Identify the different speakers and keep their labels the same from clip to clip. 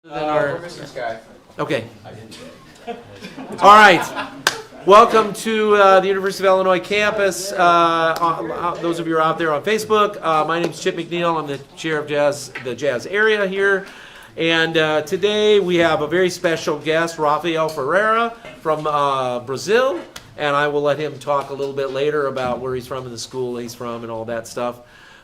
Speaker 1: We're missing this guy.
Speaker 2: Okay. All right. Welcome to the University of Illinois campus. Those of you who are out there on Facebook, my name is Chip McNeil. I'm the chair of the jazz area here. And today we have a very special guest, Raphael Ferreira from Brazil. And I will let him talk a little bit later about where he's from and the school he's from and all that stuff.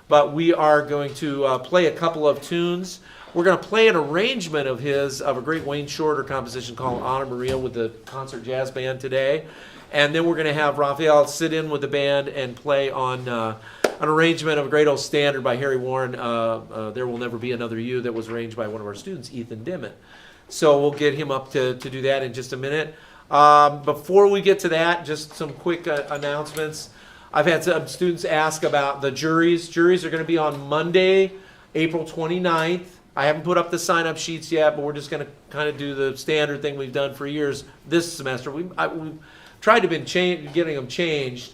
Speaker 2: But we are going to play a couple of tunes. We're going to play an arrangement of a great Wayne Shorter composition called Anna Maria with the concert jazz band today. And then we're going to have Raphael sit in with the band and play on an arrangement of a great old standard by Harry Warren, There Will Never Be Another You, that was arranged by one of our students, Ethan Dimmitt. So we'll get him up to do that in just a minute. Before we get to that, just some quick announcements. I've had some students ask about the juries. Juries are going to be on Monday, April 29th. I haven't put up the sign-up sheets yet, but we're just going to kind of do the standard thing we've done for years this semester. We've tried to getting them changed.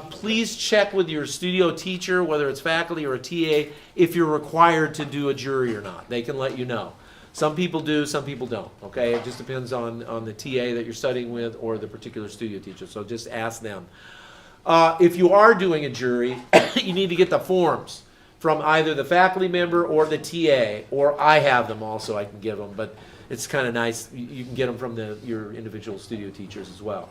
Speaker 2: Please check with your studio teacher, whether it's faculty or a TA, if you're required to do a jury or not. They can let you know. Some people do, some people don't. Okay, it just depends on the TA that you're studying with or the particular studio teacher. So just ask them. If you are doing a jury, you need to get the forms from either the faculty member or the TA, or I have them also, I can give them, but it's kind of nice. You can get them from your individual studio teachers as well.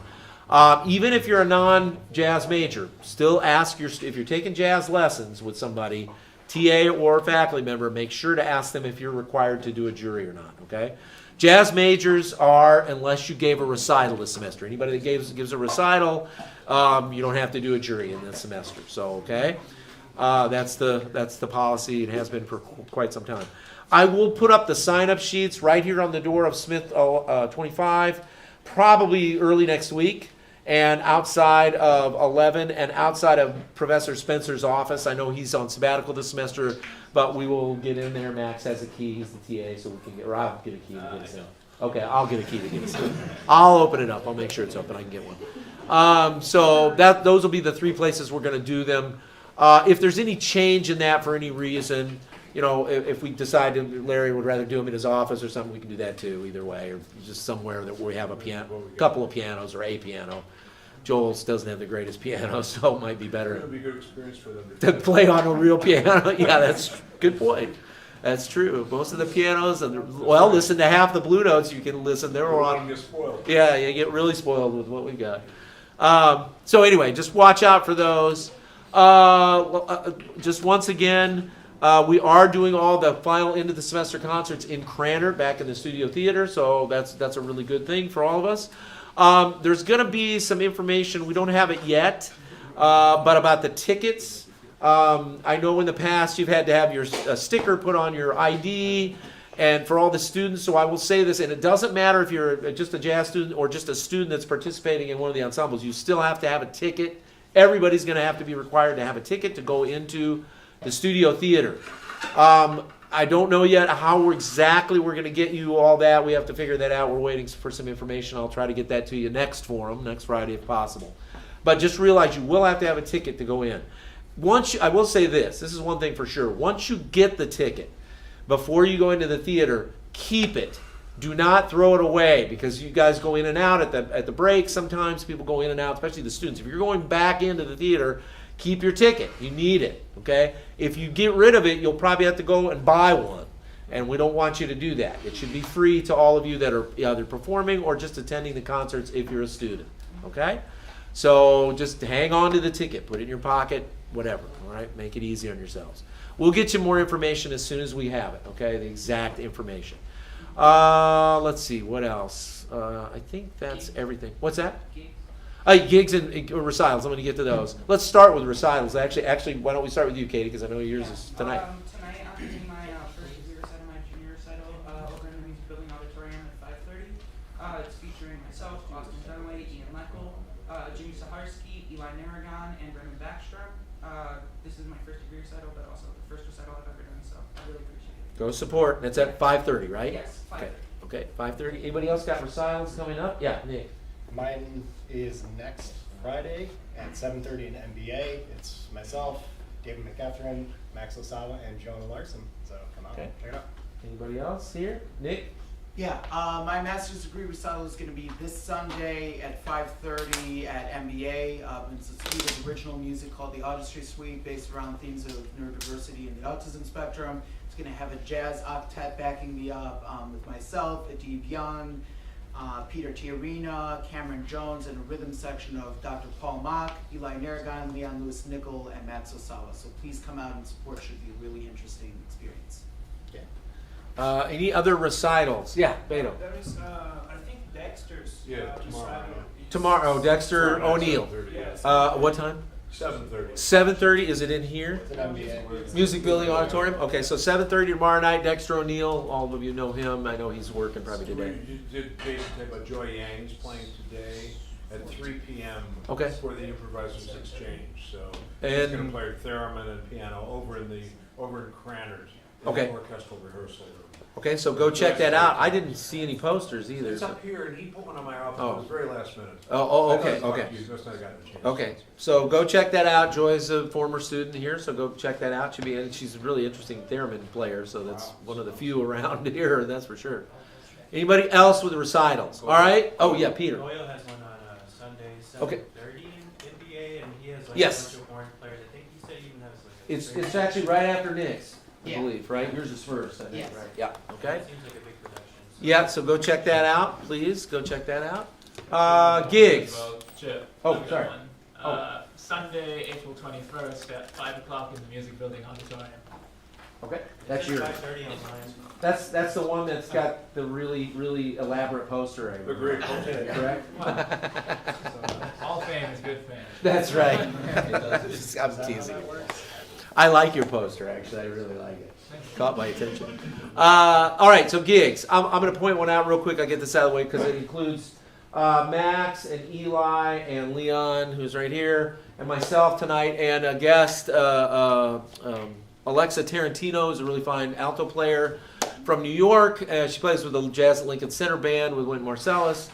Speaker 2: Even if you're a non-jazz major, still ask if you're taking jazz lessons with somebody, TA or faculty member, make sure to ask them if you're required to do a jury or not, okay? Jazz majors are, unless you gave a recital this semester. Anybody that gives a recital, you don't have to do a jury in this semester, so okay? That's the policy. It has been for quite some time. I will put up the sign-up sheets right here on the door of Smith 25, probably early next week, and outside of 11 and outside of Professor Spencer's office. I know he's on sabbatical this semester, but we will get in there. Max has a key. He's the TA, so we can or I'll get a key to get us in. Okay, I'll get a key to get us in. I'll open it up. I'll make sure it's open. I can get one. So those will be the three places we're going to do them. If there's any change in that for any reason, if we decide Larry would rather do them in his office or something, we can do that too, either way, or just somewhere that we have a couple of pianos or a piano. Joel's doesn't have the greatest piano, so it might be better.
Speaker 3: It would be a good experience for them
Speaker 2: to play on a real piano. Yeah, that's a good point. That's true. Most of the pianos, listen to half the Blue Notes you can listen. They're on.
Speaker 3: Get spoiled.
Speaker 2: Yeah, you get really spoiled with what we've got. So anyway, just watch out for those. Just once again, we are doing all the final end of the semester concerts in Cranner, back in the studio theater, so that's a really good thing for all of us. There's going to be some information, we don't have it yet, but about the tickets. I know in the past you've had to have your sticker put on your ID, and for all the students, so I will say this, and it doesn't matter if you're just a jazz student or just a student that's participating in one of the ensembles, you still have to have a ticket. Everybody's going to have to be required to have a ticket to go into the studio theater. I don't know yet how exactly we're going to get you all that. We have to figure that out. We're waiting for some information. I'll try to get that to you next Friday if possible. But just realize you will have to have a ticket to go in. I will say this is one thing for sure. Once you get the ticket, before you go into the theater, keep it. Do not throw it away, because you guys go in and out at the break. Sometimes people go in and out, especially the students. If you're going back into the theater, keep your ticket. You need it, okay? If you get rid of it, you'll probably have to go and buy one, and we don't want you to do that. It should be free to all of you that are either performing or just attending the concerts if you're a student, okay? So just hang on to the ticket. Put it in your pocket, whatever, all right? Make it easy on yourselves. We'll get you more information as soon as we have it, okay? The exact information. Let's see, what else? I think that's everything. What's that? Gigs and recitals. I'm going to get to those. Let's start with recitals. Actually, why don't we start with you, Katie, because I know yours is tonight.
Speaker 4: Tonight I'm doing my first degree recital, my junior recital, over in the Music Building Auditorium at 5:30. It's featuring myself, Austin Dunway, Ian Leckel, Jimmy Saharsky, Eli Narragon, and Brendan Backstrom. This is my first degree recital, but also the first recital I've ever done, so I really appreciate it.
Speaker 2: Go support. That's at 5:30, right?
Speaker 4: Yes, 5:30.
Speaker 2: Okay, 5:30. Anybody else got recitals coming up? Yeah, Nick.
Speaker 5: Mine is next Friday at 7:30 in MBA. It's myself, David McCatherine, Max Osawa, and Jonah Larson. So come out, check it out.
Speaker 2: Anybody else here? Nick?
Speaker 1: Yeah, my master's degree recital is going to be this Sunday at 5:30 at MBA. It's a suite of original music called the Auditory Suite, based around themes of neurodiversity and the autism spectrum. It's going to have a jazz octet backing me up with myself, Adib Young, Peter Tiarina, Cameron Jones, and a rhythm section of Dr. Paul Mock, Eli Narragon, Leon Lewis Nickel, and Matt Sosawa. So please come out and support. Should be a really interesting experience.
Speaker 2: Any other recitals? Yeah, Beto.
Speaker 3: There is, I think Dexter's
Speaker 6: tomorrow.
Speaker 2: Tomorrow, Dexter O'Neill.
Speaker 3: Yes.
Speaker 2: What time?
Speaker 6: 7:30.
Speaker 2: 7:30. Is it in here?
Speaker 5: It's an MBA.
Speaker 2: Music Building Auditorium. Okay, so 7:30 tomorrow night. Dexter O'Neill. All of you know him. I know he's working probably today.
Speaker 6: You did Jason say about Joy Yang's playing today at 3 p.m.
Speaker 2: Okay.
Speaker 6: for the improvisers exchange. So
Speaker 2: And-
Speaker 6: he's going to play theremin and piano over in Cranners. in
Speaker 2: Okay.
Speaker 6: the orchestral rehearsal room.
Speaker 2: Okay, so go check that out. I didn't see any posters either.
Speaker 6: It's
Speaker 2: so-
Speaker 6: up here, and he put one on my office.
Speaker 2: Oh.
Speaker 6: It was very last minute.
Speaker 2: Oh,
Speaker 6: I thought
Speaker 2: okay,
Speaker 6: it was
Speaker 2: okay.
Speaker 6: like you must not have gotten a chance.
Speaker 2: Okay, so go check that out. Joy's a former student here, so go check that out. She's a really interesting theremin player, so that's one of the few around here, that's for sure. Anybody else with the recitals? All right? Oh, yeah, Peter.
Speaker 7: Doyle has one on Sunday,
Speaker 2: Okay.
Speaker 7: 7:30 in NBA, and he has like
Speaker 2: Yes.
Speaker 7: a bunch of horn players. I think he said he even has like a
Speaker 2: It's
Speaker 7: string-
Speaker 2: actually right after Nick's, I
Speaker 1: Yeah.
Speaker 2: believe, right? Yours is first, I think,
Speaker 1: Yes.
Speaker 2: right? Yeah, okay.
Speaker 7: It seems like a big production. So.
Speaker 2: Yeah, so go check that out, please. Go check that out. Gigs.
Speaker 8: Chip.
Speaker 2: Oh,
Speaker 8: I've got
Speaker 2: sorry.
Speaker 8: one. Sunday, April 21st at 5 o'clock in the Music Building Auditorium.
Speaker 2: Okay,
Speaker 7: It
Speaker 2: that's
Speaker 7: says
Speaker 2: yours.
Speaker 7: 5:30 on mine.
Speaker 2: That's the one that's got the really elaborate poster. I
Speaker 6: The great
Speaker 2: remember. Correct?
Speaker 8: All fame is good fame.
Speaker 2: That's right. I'm teasing. I like your poster, actually. I really like it. Caught my attention. All right, so gigs. I'm going to point one out real quick. I'll get this out of the way because it includes Max and Eli and Leon, who's right here, and myself tonight, and a guest, Alexa Tarantino, is a really fine alto player from New York. She plays with the Jazz at Lincoln Center Band with Wynton Marsalis.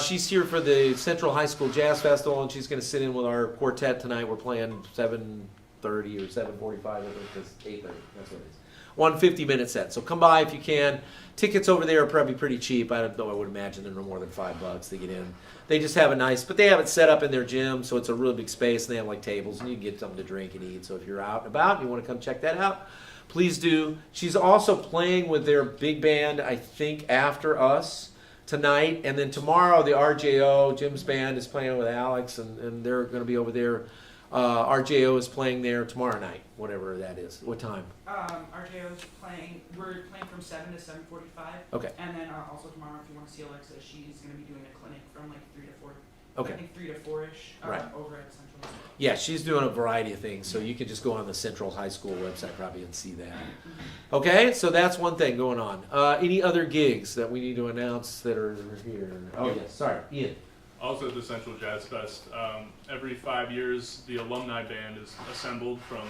Speaker 2: She's here for the Central High School Jazz Festival, and she's going to sit in with our quartet tonight. We're playing 7:30 or 7:45, I think it's 8:30. That's what it is. 150-minute set. So come by if you can. Tickets over there are probably pretty cheap. I don't know. I would imagine they're no more than $5 to get in. They just have but they have it set up in their gym, so it's a really big space, and they have like tables, and you can get something to drink and eat. So if you're out and about and you want to come check that out, please do. She's also playing with their big band, I think, after us tonight, and then tomorrow the RJO, Jim's band, is playing with Alex, and they're going to be over there. RJO is playing there tomorrow night, whatever that is. What time?
Speaker 4: RJO's playing. We're playing from 7 to 7:45.
Speaker 2: Okay.
Speaker 4: And then also tomorrow, if you want to see Alexa, she's going to be doing a clinic from like 3 to 4.
Speaker 2: Okay.
Speaker 4: I think 3 to 4ish.
Speaker 2: Right.
Speaker 4: Over at Central.
Speaker 2: Yeah, she's doing a variety of things, so you can just go on the Central High School website probably and see that. Okay, so that's one thing going on. Any other gigs that we need to announce that are here? Oh, yes, sorry, Ian.
Speaker 9: Also at the Central Jazz Fest, every 5 years the alumni band is assembled from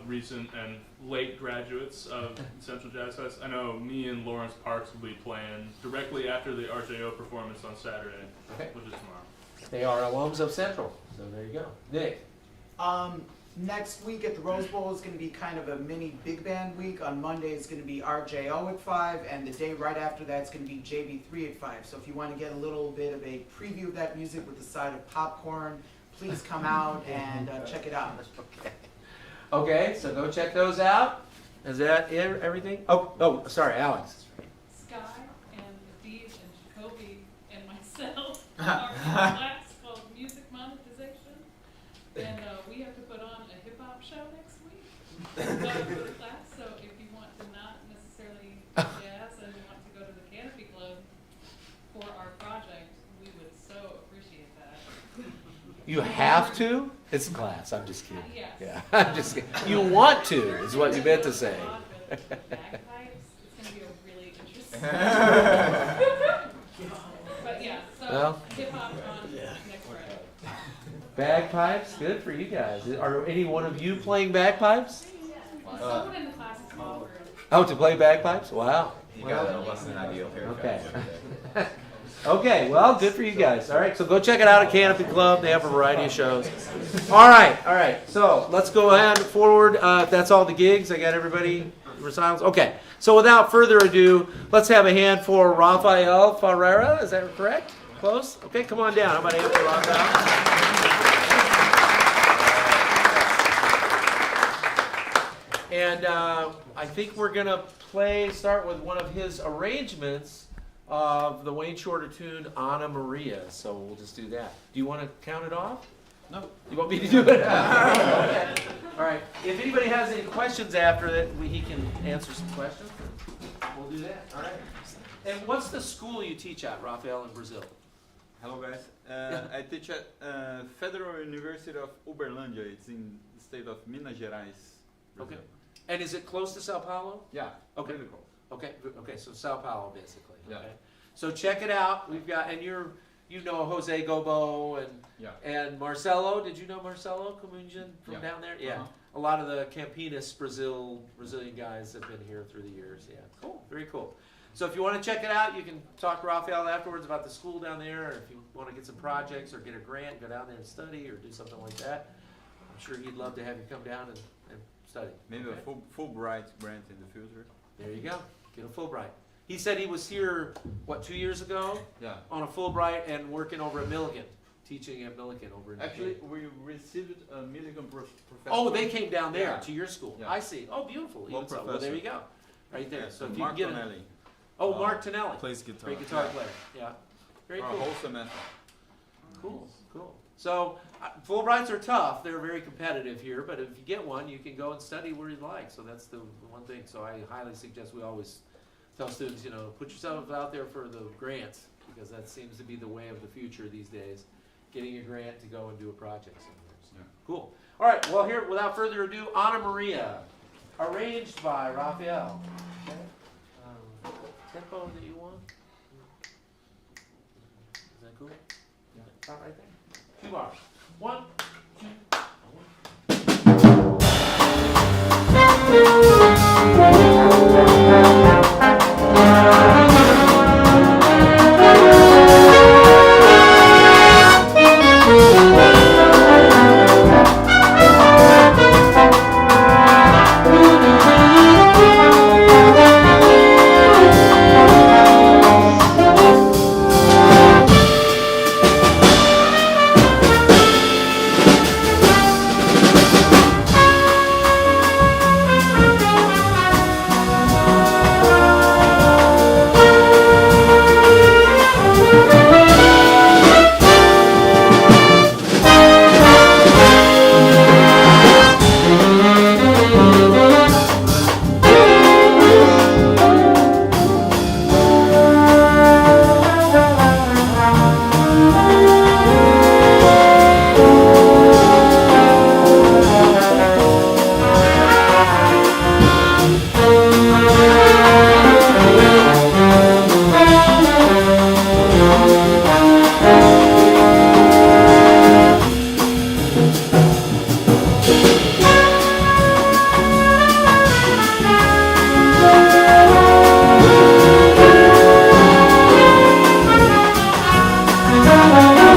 Speaker 9: recent and late graduates of Central Jazz Fest. I know me and Lawrence Parks will be playing directly after the RJO performance on Saturday,
Speaker 2: Okay.
Speaker 9: which is tomorrow.
Speaker 2: They are alums of Central, so there you go. Nick.
Speaker 1: Next week at the Rose Bowl is going to be kind of a mini big band week. On Monday it's going to be RJO at 5, and the day right after that is going to be JV3 at 5. So if you want to get a little bit of a preview of that music with a side of popcorn, please come out and check it out.
Speaker 2: Okay, so go check those out. Is that everything? Oh, sorry, Alex.
Speaker 10: Sky and Adib and Jacoby and myself are in a class called Music Monetization, and we have to put on a hip hop show next week. For the class, so if you want to not necessarily jazz and you want to go to the Canopy Club for our project, we would so appreciate that.
Speaker 2: You have to? It's class. I'm just kidding.
Speaker 10: Yes.
Speaker 2: Yeah, I'm just kidding. You want to, is what you meant to say.
Speaker 10: Bagpipes, it's going to be a really interesting. But yeah, so
Speaker 2: Well.
Speaker 10: hip hop on next Friday.
Speaker 2: Bagpipes, good for you guys. Are any one of you playing bagpipes?
Speaker 10: Someone in the class is offered.
Speaker 2: Oh, to play bagpipes? Wow.
Speaker 11: You got a less than ideal haircut.
Speaker 2: Okay. Okay, well, good for you guys. All right, so go check it out at Canopy Club. They have a variety of shows. All right. So let's go ahead forward. If that's all the gigs, I got everybody recitals? Okay. So without further ado, let's have a hand for Raphael Ferreira. Is that correct? Close? Okay, come on down. How about a hand for Raphael? And I think we're going to start with one of his arrangements of the Wayne Shorter tune, Anna Maria. So we'll just do that. Do you want to count it off?
Speaker 5: No.
Speaker 2: You want me to do it? Okay. All right. If anybody has any questions after that, he can answer some questions. We'll do that. All right. And what's the school you teach at, Raphael, in Brazil?
Speaker 12: Hello guys, I teach at Federal University of Uberlândia. It's in the state of Minas Gerais, Brazil.
Speaker 2: Okay. And is it close to Sao Paulo?
Speaker 12: Yeah,
Speaker 2: Okay.
Speaker 12: really close.
Speaker 2: Okay. Okay. So Sao Paulo, basically.
Speaker 12: Yeah.
Speaker 2: Okay. So check it out. We've got, and you know Jose Gobo
Speaker 12: Yeah.
Speaker 2: and Marcelo. Did you know Marcelo Comunjan from
Speaker 12: Yeah.
Speaker 2: down there? Yeah.
Speaker 12: Uh-huh.
Speaker 2: A lot of the Campinas Brazilian guys have been here through the years. Yeah. Cool. Very cool. So if you want to check it out, you can talk to Raphael afterwards about the school down there. Or if you want to get some projects or get a grant, go down there and study or do something like that. I'm sure he'd love to have you come down and study.
Speaker 12: Maybe
Speaker 2: Okay?
Speaker 12: a Fulbright grant in the future.
Speaker 2: There you go. Get a Fulbright. He said he was here, 2 years ago?
Speaker 12: Yeah.
Speaker 2: On a Fulbright and working over at Milligan, teaching at Milligan over in
Speaker 12: Actually, we received a Milligan professor.
Speaker 2: Oh, they came down there
Speaker 12: Yeah.
Speaker 2: to your school.
Speaker 12: Yeah.
Speaker 2: I see. Oh, beautiful.
Speaker 12: One
Speaker 2: Even so. Well, there
Speaker 12: professor.
Speaker 2: you go. Right there.
Speaker 12: Yeah,
Speaker 2: So if you
Speaker 12: Mark
Speaker 2: can get
Speaker 12: Tonelli.
Speaker 2: Oh, Mark Tonelli.
Speaker 6: Plays guitar.
Speaker 2: Great guitar
Speaker 12: Yeah.
Speaker 2: player. Yeah. Very
Speaker 12: For a
Speaker 2: cool.
Speaker 12: whole semester.
Speaker 2: Cool. Cool. So Fulbrights are tough. They're very competitive here, but if you get one, you can go and study where you'd like. So that's the one thing. So I highly suggest we always tell students, put yourself out there for the grants, because that seems to be the way of the future these days. Getting a grant to go and do a project somewhere. So,
Speaker 12: Yeah.
Speaker 2: cool. All right. Well, here, without further ado, Anna Maria, arranged by Raphael. Okay. Tempo that you want? Is that cool? Yeah. Stop right there. 2 bars. 1, 2.
Speaker 13: Bye.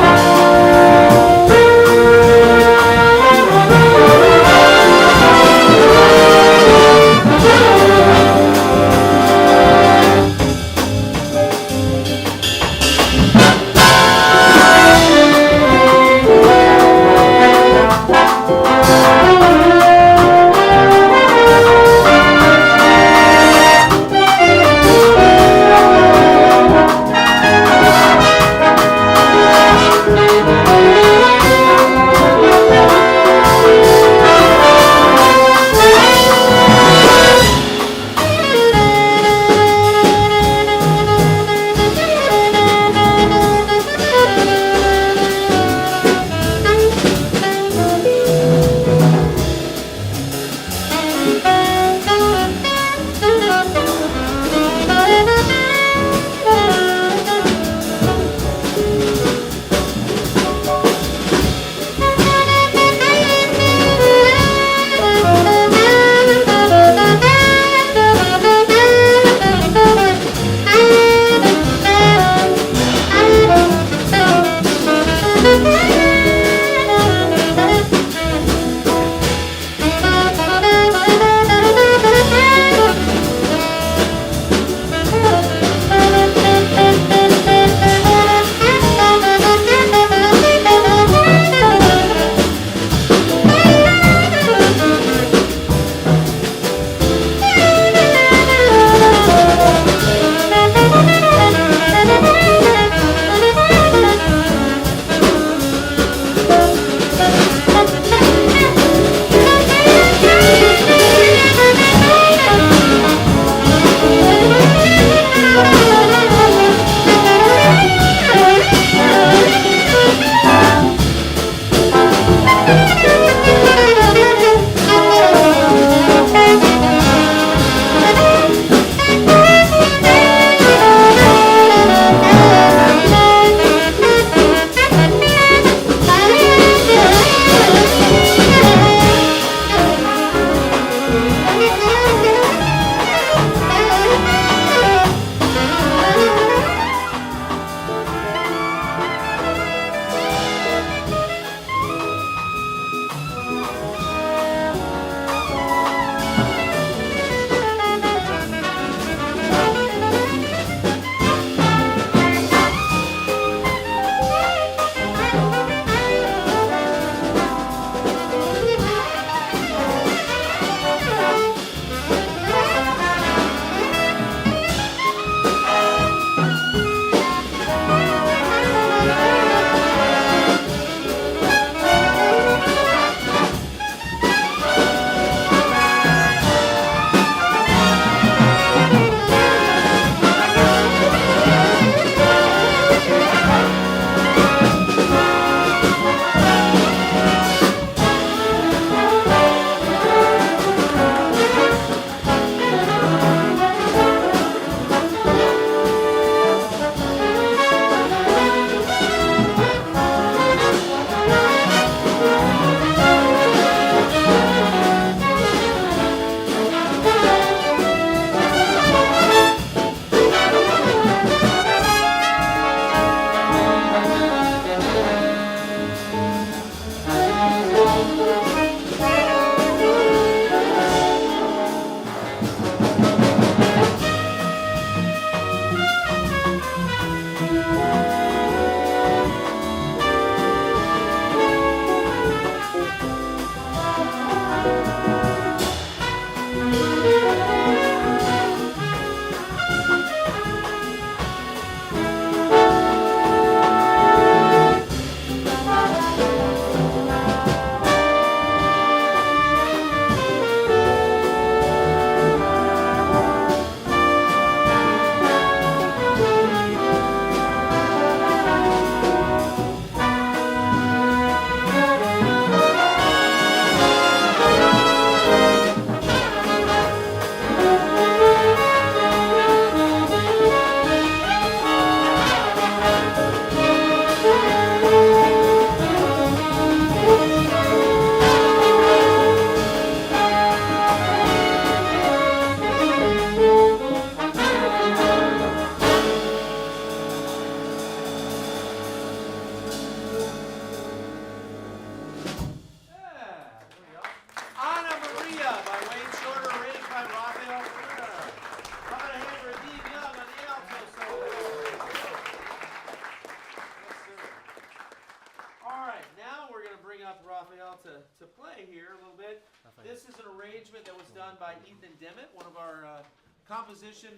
Speaker 2: out to Raphael to play here a little bit. This is an arrangement that was done by Ethan Dimmitt, one of our composition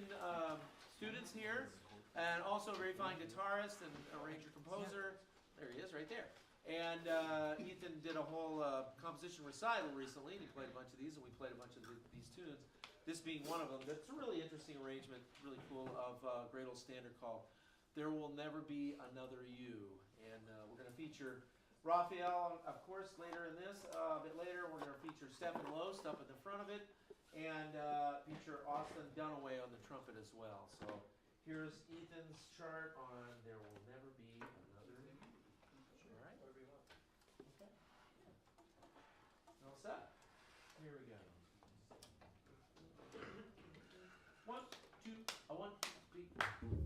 Speaker 2: students here, and also a very fine guitarist and arranger-composer. There he is, right there. And Ethan did a whole composition recital recently, and he played a bunch of these, and we played a bunch of these tunes. This being one of them. That's a really interesting arrangement, really cool, of a great old standard called "There Will Never Be Another You." And we're going to feature Raphael, of course, later in this. A bit later, we're going to feature Stephen Loest up at the front of it, and feature Austin Dunaway on the trumpet as well. So here's Ethan's chart on "There Will Never Be Another You." All right. Whatever you want. Okay. All set. Here we go. 1, 2, 1, 2, 1.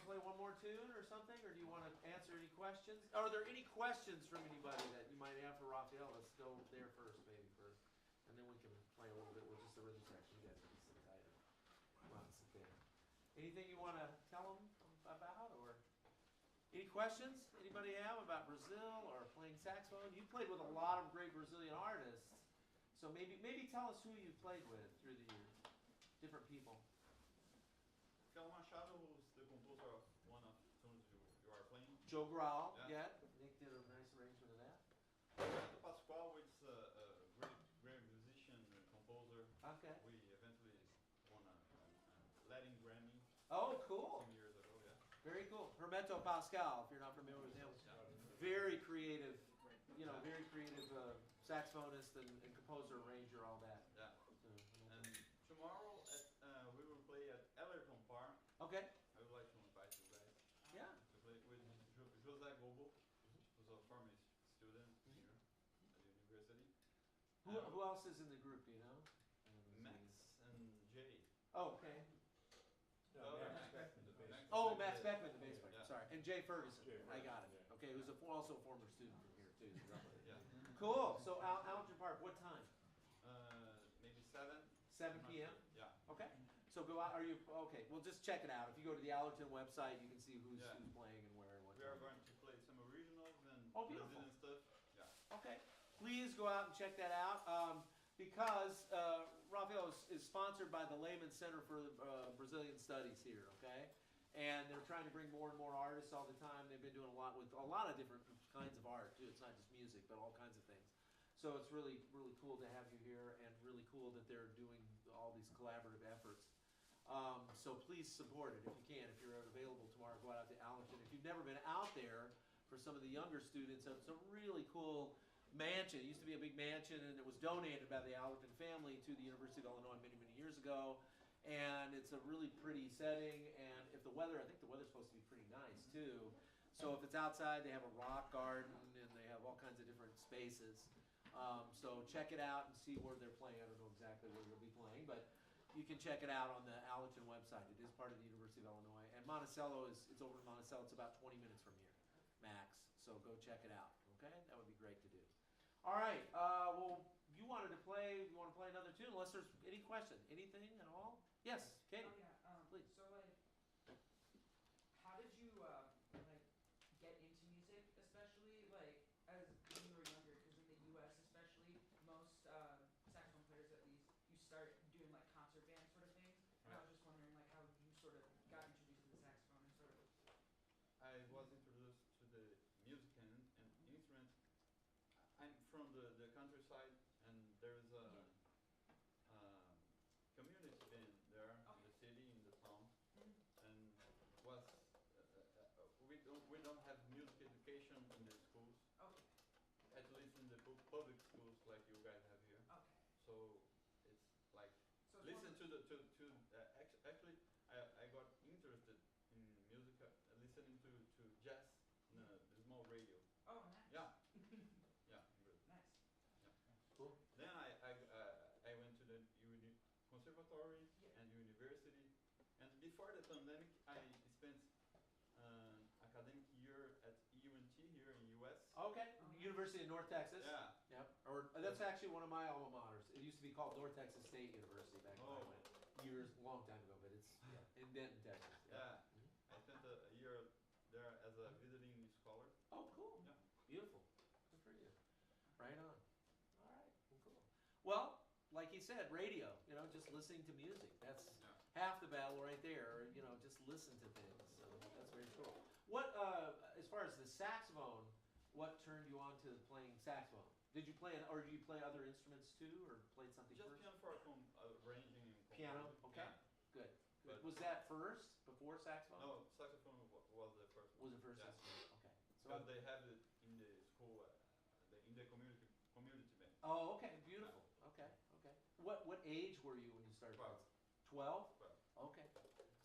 Speaker 2: play one more tune or something, or do you want to answer any questions? Are there any questions from anybody that you might have for Raphael? Let's go there first, maybe first, and then we can play a little bit with just the rhythm section. You guys can sit tight. Come on, sit there. Anything you want to tell them about, or any questions anybody have about Brazil or playing saxophone? You played with a lot of great Brazilian artists, so maybe tell us who you've played with through the years, different people.
Speaker 12: Rafael Machado was the composer of one of the tunes you are playing.
Speaker 2: Joe Grau,
Speaker 12: Yeah.
Speaker 2: Nick did a nice arrangement of that.
Speaker 12: Roberto Pascoal is a great musician and composer.
Speaker 2: Okay.
Speaker 12: We eventually won a Latin Grammy
Speaker 2: Oh, cool.
Speaker 12: some years ago, yeah.
Speaker 2: Very cool. Hermeto Pascal, if you're not familiar with him. Very creative, very creative saxophonist and composer, arranger, all that.
Speaker 12: Yeah. And tomorrow we will play at Ellerton Park.
Speaker 2: Okay.
Speaker 12: I would like to invite you guys
Speaker 2: Yeah.
Speaker 12: to play with José Gobo, who's a former student here at the university.
Speaker 2: Who else is in the group, do you know?
Speaker 12: Max and Jay.
Speaker 2: Oh, okay.
Speaker 6: No,
Speaker 12: Max
Speaker 6: Max Beckman, the bass player.
Speaker 2: Oh, Max Beckman, the bass player.
Speaker 12: Yeah.
Speaker 2: Sorry. And Jay Ferguson.
Speaker 6: Jay
Speaker 2: I got it.
Speaker 6: Ferguson, yeah.
Speaker 2: Okay, who's also a former student from here, too.
Speaker 12: Yeah.
Speaker 2: Cool. So, Allerton Park, what time?
Speaker 12: Maybe 7.
Speaker 2: 7 p.m.?
Speaker 12: Yeah.
Speaker 2: Okay. So go out. Are you okay? Well, just check it out. If you go to the Allerton website, you can see who's
Speaker 12: Yeah.
Speaker 2: playing and where and what.
Speaker 12: We are
Speaker 2: time.
Speaker 12: going to play some originals and
Speaker 2: Oh, beautiful.
Speaker 12: Brazilian stuff. Yeah.
Speaker 2: Okay. Please go out and check that out. Because Raphael is sponsored by the Lehman Center for Brazilian Studies here. Okay. And they're trying to bring more and more artists all the time. They've been doing a lot with a lot of different kinds of art too. It's not just music, but all kinds of things. So it's really, really cool to have you here, and really cool that they're doing all these collaborative efforts. So please support it if you can. If you're available tomorrow, go out to Allerton. If you've never been out there, for some of the younger students, it's a really cool mansion. It used to be a big mansion, and it was donated by the Allerton family to the University of Illinois many, many years ago. And it's a really pretty setting, and if the weather, I think the weather's supposed to be pretty nice too. So if it's outside, they have a rock garden, and they have all kinds of different spaces. So check it out and see where they're playing. I don't know exactly where they'll be playing, but you can check it out on the Allerton website. It is part of the University of Illinois. And Monticello it's over in Monticello. It's about 20 minutes from here, max. So go check it out, okay? That would be great to do. All right, well, you want to play another tune, unless there's any question, anything at all? Yes, Katie,
Speaker 4: Oh, yeah,
Speaker 2: please.
Speaker 4: So, how did you, get into music, especially, as when you were younger? Because in the U.S. especially, most saxophone players, at least, you start doing, concert band sort of things. And I was just wondering, how you sort of got introduced to the saxophone and sort of...
Speaker 12: I was introduced to the music and instruments. I'm from the countryside, and there's a community band there in the city, in the town, and was we don't have music education in the schools, at least in the public schools like you guys have here.
Speaker 4: Okay.
Speaker 12: So it's like
Speaker 4: So it's
Speaker 12: listen
Speaker 4: more-
Speaker 12: to actually I got interested in music listening to jazz in a small radio.
Speaker 4: Oh, nice.
Speaker 12: Yeah. Yeah, really.
Speaker 4: Nice.
Speaker 2: Cool.
Speaker 12: Then I went to the conservatory
Speaker 4: Yeah.
Speaker 12: and university, and before the pandemic, I spent academic year at UNT here in US.
Speaker 2: Okay, University of North Texas.
Speaker 12: Yeah.
Speaker 2: Yep. Or that's actually one of my alma maters. It used to be called North Texas State University back when I
Speaker 12: Oh.
Speaker 2: went long time ago, but it's in Denton, Texas.
Speaker 12: Yeah. I spent a year there as a visiting scholar.
Speaker 2: Oh, cool.
Speaker 12: Yeah.
Speaker 2: Beautiful. Good for you. Right on. All right. Well, cool. Well, like he said, radio. Just listening to music. That's
Speaker 12: Yeah.
Speaker 2: half the battle right there. Just listen to things. So that's very cool. What, as far as the saxophone, what turned you on to playing saxophone? Did you play, or do you play other instruments too, or played something
Speaker 12: Just
Speaker 2: first?
Speaker 12: piano for arranging and
Speaker 2: Piano.
Speaker 12: composing.
Speaker 2: Okay.
Speaker 12: Yeah.
Speaker 2: Good.
Speaker 12: But-
Speaker 2: Was that first before saxophone?
Speaker 12: No, saxophone was the first one.
Speaker 2: Was it first
Speaker 12: Yeah.
Speaker 2: saxophone? Okay.
Speaker 12: Because they have it in the school, in the community band.
Speaker 2: Oh, okay, beautiful. Okay. What age were you when you started?
Speaker 12: 12.
Speaker 2: 12?
Speaker 12: Well,
Speaker 2: Okay.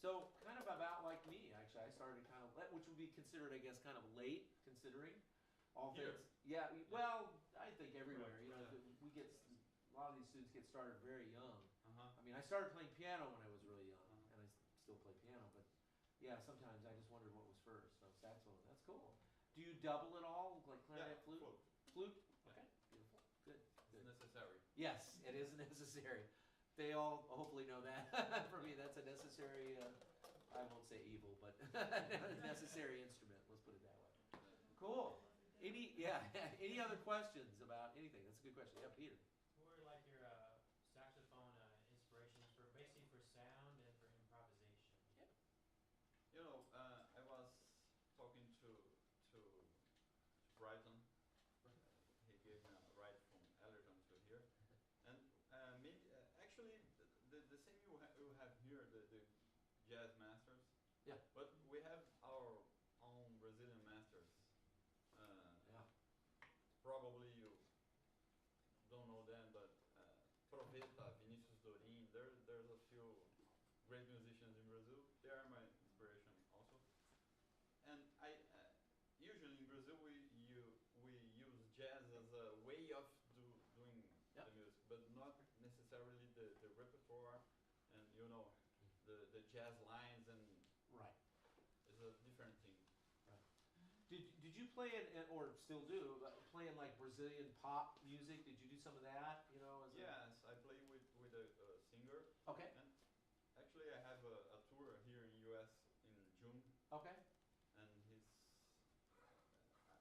Speaker 2: So kind of about like me, actually. I started kind of, which would be considered, I guess, kind of late, considering all
Speaker 12: Here.
Speaker 2: things. Yeah. Well, I think everywhere.
Speaker 12: Right,
Speaker 2: You know,
Speaker 12: yeah.
Speaker 2: we get a lot of these students get started very young.
Speaker 12: uh-huh.
Speaker 2: I mean, I started playing piano when I was really young,
Speaker 12: Uh-huh.
Speaker 2: and I still play piano, but Yeah, sometimes I just wondered what was first. So saxophone, that's cool. Do you double it all, like clarinet,
Speaker 12: Yeah,
Speaker 2: flute?
Speaker 12: flute.
Speaker 2: Flute?
Speaker 12: Yeah.
Speaker 2: Okay, beautiful. Good,
Speaker 12: It's
Speaker 2: good.
Speaker 12: necessary.
Speaker 2: Yes, it is necessary. They all hopefully know that. For me, that's a necessary, I won't say evil, but necessary instrument. Let's put it that way. Cool. Any other questions about anything? That's a good question. Yeah, Peter.
Speaker 7: Who are like your saxophone inspirations for basically for sound and for improvisation?
Speaker 2: Yeah.
Speaker 12: You know, I was talking to Brighton. He gave me a ride from Allerton to here, and maybe actually the same you have here, the jazz masters.
Speaker 2: Yeah.
Speaker 12: But we have our own Brazilian masters.
Speaker 2: Yeah.
Speaker 12: Probably you don't know them, but Proveta, Vinicius Dorin, there's a few great musicians in Brazil. They are my inspiration also. And I usually in Brazil we use jazz as a way of doing
Speaker 2: Yep.
Speaker 12: the music, but not necessarily the repertoire and the jazz lines, and
Speaker 2: Right.
Speaker 12: it's a different thing.
Speaker 2: Did you play in, or still do, play in like Brazilian pop music? Did you do some of that? You know, as
Speaker 12: Yes, I play with a singer.
Speaker 2: Okay.
Speaker 12: And actually, I have a tour here in U.S. in June,
Speaker 2: Okay.
Speaker 12: and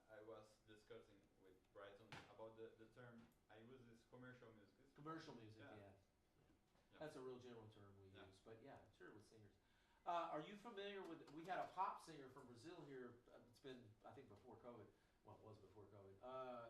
Speaker 12: I was discussing with Brighton about the term I use is commercial music.
Speaker 2: Commercial music,
Speaker 12: Yeah.
Speaker 2: yeah.
Speaker 12: Yeah.
Speaker 2: That's a real general term we
Speaker 12: Yeah.
Speaker 2: use, but yeah, sure, with singers. Are you familiar with, we had a pop singer from Brazil here, it's been, I think before COVID, well, it was before COVID,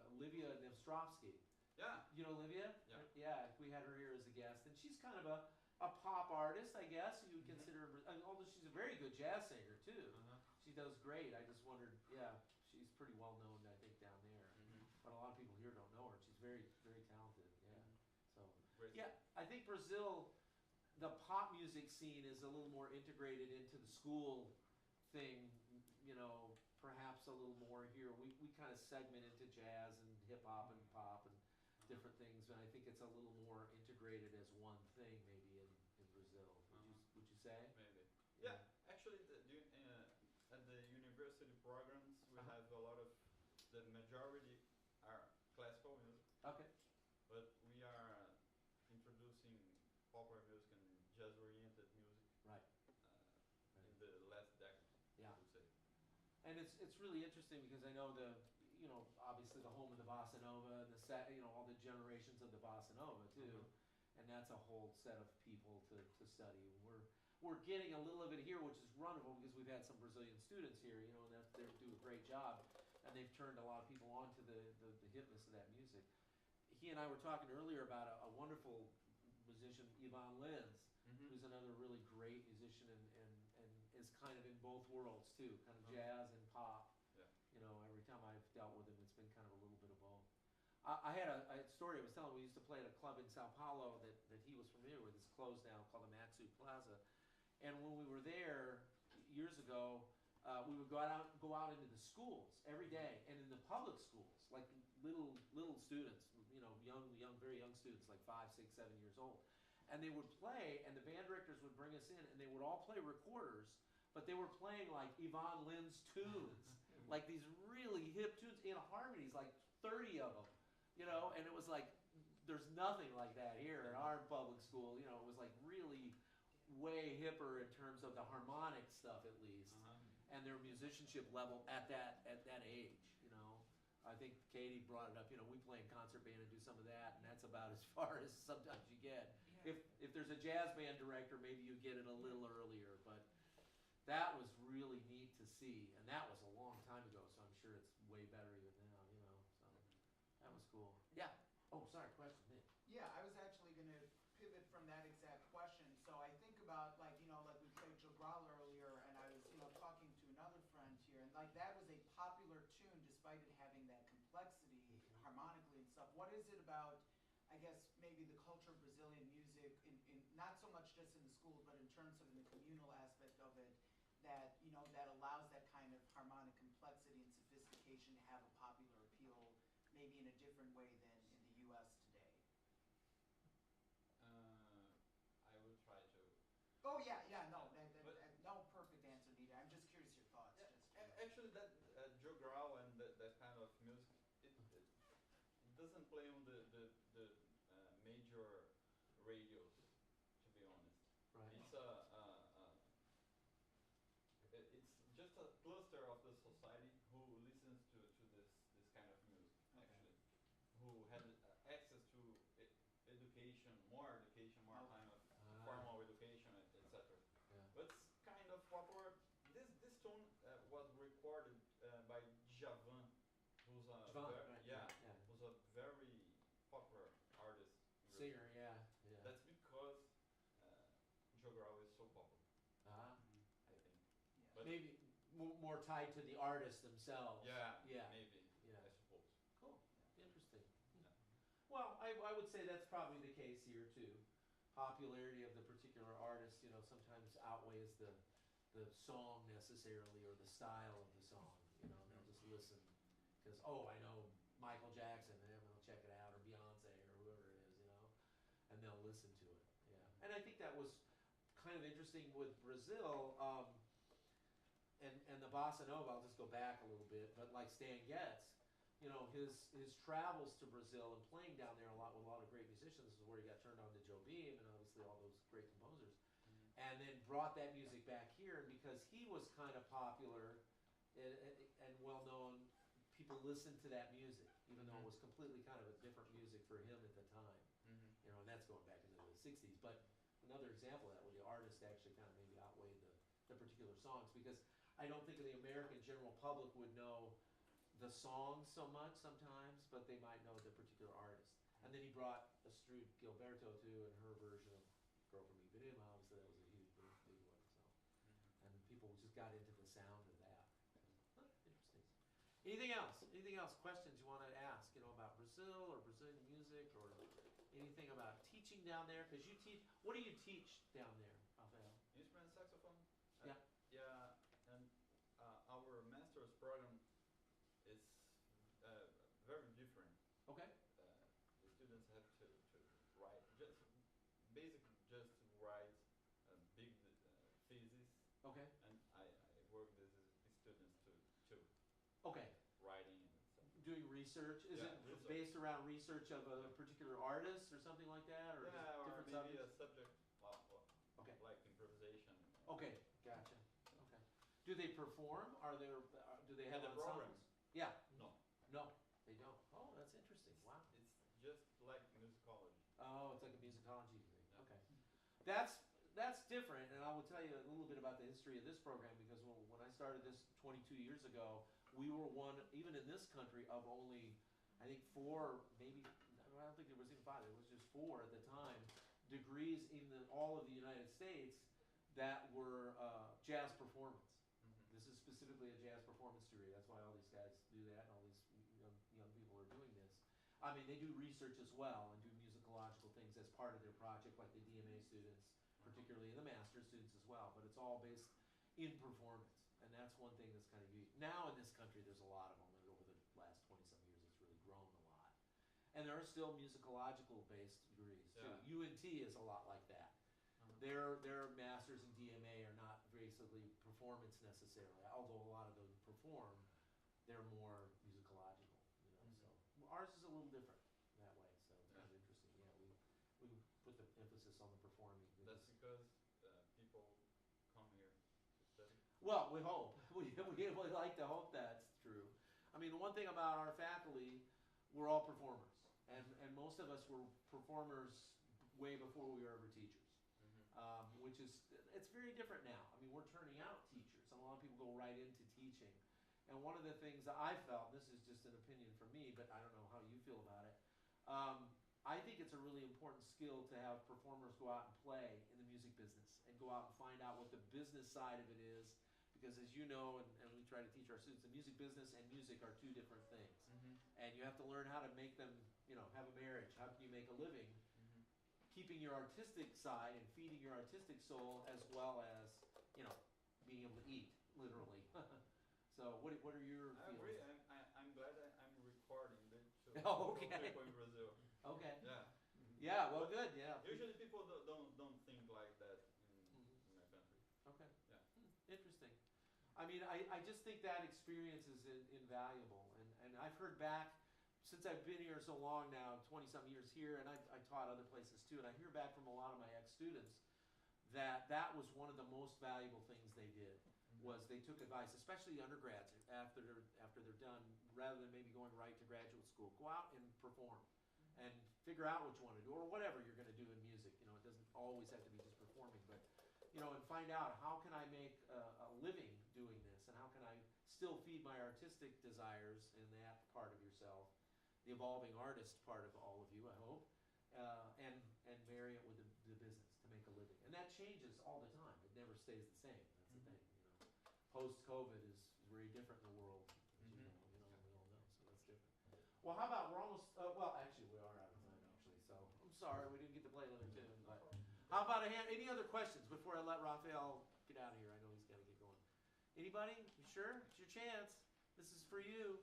Speaker 2: Olivia Nevstrovsky.
Speaker 12: Yeah.
Speaker 2: You know Olivia?
Speaker 12: Yeah.
Speaker 2: Yeah, we had her here as a guest, and she's kind of a pop artist, I guess, you would consider, although she's a very good jazz singer too.
Speaker 12: Uh-huh.
Speaker 2: She does great, I just wondered, yeah, she's pretty well known, I think, down there.
Speaker 12: Mhm.
Speaker 2: But a lot of people here don't know her, she's very, very talented, yeah, so.
Speaker 12: Great.
Speaker 2: Yeah, I think Brazil, the pop music scene is a little more integrated into the school thing, you know, perhaps a little more here. We kind of segment into jazz and hip hop and pop and different things, and I think it's a little more integrated as one thing maybe in Brazil. Would you say?
Speaker 12: Maybe. Yeah, actually, at the university programs, we have a lot of, the majority are classical music,
Speaker 2: Okay.
Speaker 12: but we are introducing popular music and jazz-oriented music
Speaker 2: Right.
Speaker 12: in the last decade,
Speaker 2: Yeah.
Speaker 12: I would say.
Speaker 2: And it's really interesting because I know obviously the home of the bossa nova and all the generations of the bossa nova too, and that's a whole set of people to study. We're getting a little of it here, which is wonderful because we've had some Brazilian students here, and they do a great job, and they've turned a lot of people on to the hipness of that music. He and I were talking earlier about a wonderful musician, Ivan Lins, who's another really great musician and is kind of in both worlds too, kind of jazz and pop.
Speaker 12: Yeah.
Speaker 2: Every time I've dealt with him, it's been kind of a little bit of both. I had a story I was telling. We used to play at a club in Sao Paulo that he was familiar with. It's closed now, called the Matsu Plaza. And when we were there years ago, we would go out into the schools every day, and in the public schools, like little students, young, very young students, like 5, 6, 7 years old, and they would play, and the band directors would bring us in, and they would all play recorders, but they were playing like Ivan Lins tunes, like these really hip tunes in harmonies, like 30 of them, and it was like there's nothing like that here in our public school. It was like really way hipper in terms of the harmonic stuff, at least, and their musicianship level at that age. I think Katie brought it up. We play in concert band and do some of that, and that's about as far as sometimes you get.
Speaker 4: Yeah.
Speaker 2: If there's a jazz band director, maybe you get it a little earlier, but that was really neat to see, and that was a long time ago. So I'm sure it's way better even now. So that was cool. Yeah. Oh, sorry. Question, Nick.
Speaker 1: Yeah, I was actually going to pivot from that exact question. So I think about like we played Jogral earlier, and I was talking to another friend here, and like that was a popular tune despite it having that complexity harmonically and stuff. What is it about, I guess maybe the culture of Brazilian music, in not so much just in the schools, but in terms of in the communal aspect of it, that that allows that kind of harmonic complexity and sophistication to have a popular appeal, maybe in a different way than in the U.S. today?
Speaker 12: I will try to.
Speaker 1: Oh yeah, no,
Speaker 12: But-
Speaker 1: no perfect answer needed.
Speaker 12: Actually, that Joe Grau and that kind of music, it doesn't play on the major radios, to be honest.
Speaker 2: Right.
Speaker 12: It's just a cluster of the society who listens to this kind of music,
Speaker 1: Okay.
Speaker 12: actually, who had access to education, more kind of formal education, etc.
Speaker 2: Yeah.
Speaker 12: But it's kind of popular. This tune was recorded by Javan, who's a
Speaker 2: Javan,
Speaker 12: ver-
Speaker 2: right,
Speaker 12: yeah,
Speaker 2: yeah.
Speaker 12: who's a very popular artist. in Brazil.
Speaker 2: Singer, yeah.
Speaker 12: That's because Joe Grau is so popular,
Speaker 2: Uh-huh.
Speaker 12: I think.
Speaker 1: Yeah.
Speaker 12: But
Speaker 2: Maybe more tied to the artists themselves.
Speaker 12: yeah,
Speaker 2: Yeah.
Speaker 12: maybe,
Speaker 2: Yeah.
Speaker 12: I suppose.
Speaker 2: Cool. Interesting.
Speaker 12: Yeah.
Speaker 2: Well, I would say that's probably the case here too. Popularity of the particular artist, sometimes outweighs the song necessarily or the style of the song. They'll just listen because I know Michael Jackson, and I'm gonna check it out, or Beyonce, or whoever it is, and they'll listen to it. Yeah, and I think that was kind of interesting with Brazil. And the bossa nova, I'll just go back a little bit, but like Stan Getz, his travels to Brazil and playing down there a lot with a lot of great musicians is where he got turned on to Joe Beam and obviously all those great composers, and then brought that music back here. And because he was kind of popular and well known, people listened to that music, even though it was completely kind of a different music for him at the time. And that's going back into the '60s. But another example of that, where the artist actually kind of maybe outweighed the particular songs, because I don't think the American general public would know the songs so much sometimes, but they might know the particular artist. And then he brought Astrid Gilberto too, and her version of "Girl from Ipanema." Obviously, that was a huge, big one. So, and people just got into the sound of that. Huh, interesting. Anything else? Anything else? Questions you want to ask? About Brazil or Brazilian music, or anything about teaching down there? Because you teach. What do you teach down there, Raphael?
Speaker 12: Instrument saxophone.
Speaker 2: Yeah.
Speaker 12: Yeah, and our master's program is very different.
Speaker 2: Okay.
Speaker 12: The students have to write just write a big thesis,
Speaker 2: Okay.
Speaker 12: and I work with the students too,
Speaker 2: Okay.
Speaker 12: writing and stuff.
Speaker 2: Doing research. Is
Speaker 12: Yeah,
Speaker 2: it
Speaker 12: research.
Speaker 2: based around research of a particular artist or something like that, or
Speaker 12: Yeah,
Speaker 2: just
Speaker 12: or
Speaker 2: different
Speaker 12: maybe
Speaker 2: subjects?
Speaker 12: a subject
Speaker 2: Okay.
Speaker 12: like improvisation.
Speaker 2: Okay. Gotcha. Okay. Do they perform? Do they have
Speaker 12: In the program?
Speaker 2: ensembles? Yeah.
Speaker 12: No,
Speaker 2: No, they don't. Oh, that's interesting. Wow.
Speaker 12: it's just like musicology.
Speaker 2: Oh, it's like a musicology degree.
Speaker 12: Yeah.
Speaker 2: Okay. That's different, and I will tell you a little bit about the history of this program, because when I started this 22 years ago, we were one, even in this country, of only, I think 4, maybe, I don't think there was even 5, it was just 4 at the time, degrees in all of the United States that were jazz performance. This is specifically a jazz performance degree. That's why all these guys do that, and all these young people are doing this. I mean, they do research as well and do musicological things as part of their project, like the DMA students, particularly, and the master's students as well. But it's all based in performance, and that's one thing that's kind of unique. Now in this country, there's a lot of them, and over the last 20-some years, it's really grown a lot. And there are still musicological-based degrees too.
Speaker 12: Yeah.
Speaker 2: UNT is a lot like that. Their masters in DMA are not basically performance necessarily, although a lot of them perform. They're more musicological, So ours is a little different that way. So it's kind of interesting. Yeah, we put the emphasis on the performing.
Speaker 12: That's because people come here to study.
Speaker 2: Well, we hope. We like to hope that's true. I mean, the one thing about our faculty, we're all performers, and most of us were performers way before we were ever teachers. Which is, it's very different now. I mean, we're turning out teachers, and a lot of people go right into teaching. And one of the things that I felt, this is just an opinion from me, but I don't know how you feel about it, I think it's a really important skill to have performers go out and play in the music business, and go out and find out what the business side of it is, because as you know, and we try to teach our students, the music business and music are two different things. And you have to learn how to make them, have a marriage. How can you make a living? Keeping your artistic side and feeding your artistic soul, as well as, being able to eat, literally. So what are your
Speaker 12: I
Speaker 2: feelings?
Speaker 12: agree. I'm glad I'm recording the
Speaker 2: Oh, okay.
Speaker 12: people in Brazil.
Speaker 2: Okay.
Speaker 12: Yeah.
Speaker 2: Yeah, well, good, yeah.
Speaker 12: Usually people don't think like that in my country.
Speaker 2: Okay.
Speaker 12: Yeah.
Speaker 2: Interesting. I mean, I just think that experience is invaluable. And I've heard back, since I've been here so long now, 20-some years here, and I taught other places too, and I hear back from a lot of my ex-students that was one of the most valuable things they did, was they took advice, especially undergrads, after they're done, rather than maybe going right to graduate school. Go out and perform and figure out what you want to do, or whatever you're going to do in music. You know, it doesn't always have to be just performing, but, you know, and find out, how can I make a living doing this, and how can I still feed my artistic desires in that part of yourself, the evolving artist part of all of you, I hope, and marry it with the business to make a living. And that changes all the time. It never stays the same. That's the thing, you know. Post-COVID is very different in the world, as you know, we all know, so that's different. Well, how about, we're almost, well, actually, we are out of time, actually, so I'm sorry we didn't get to play another tune, but how about any other questions before I let Raphael get out of here? I know he's got to get going. Anybody? You sure? It's your chance. This is for you.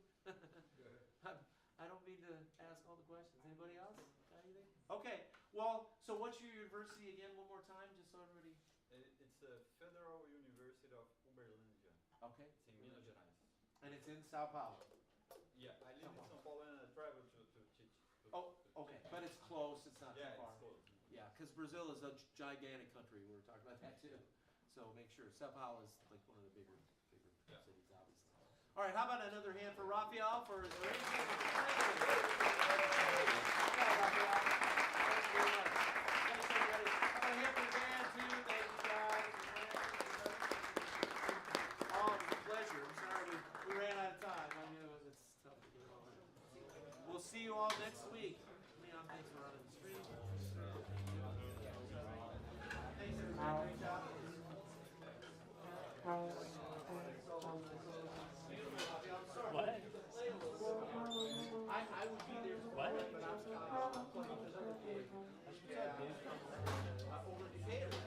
Speaker 2: I don't mean to ask all the questions. Anybody else? Got anything? Okay. Well, so what's your university again, one more time, just so everybody...
Speaker 12: It's the Federal University of Uberlândia.
Speaker 2: Okay.
Speaker 12: It's in Minas Gerais.
Speaker 2: And it's in Sao Paulo.
Speaker 12: Yeah, I live in São Paulo and I travel to teach.
Speaker 2: Okay. But it's close. It's not too far.
Speaker 12: It's close.
Speaker 2: Yeah, because Brazil is a gigantic country. We were talking about that too. So make sure. Sao Paulo is like one of the bigger cities, obviously. All right, how about another hand for Raphael for his arrangement? Thank you very much. Thanks, everybody. How about a hand for the band too? Thank you, guys. Oh, it was a pleasure. I'm sorry we ran out of time. I knew it's tough to get it all in. We'll see you all next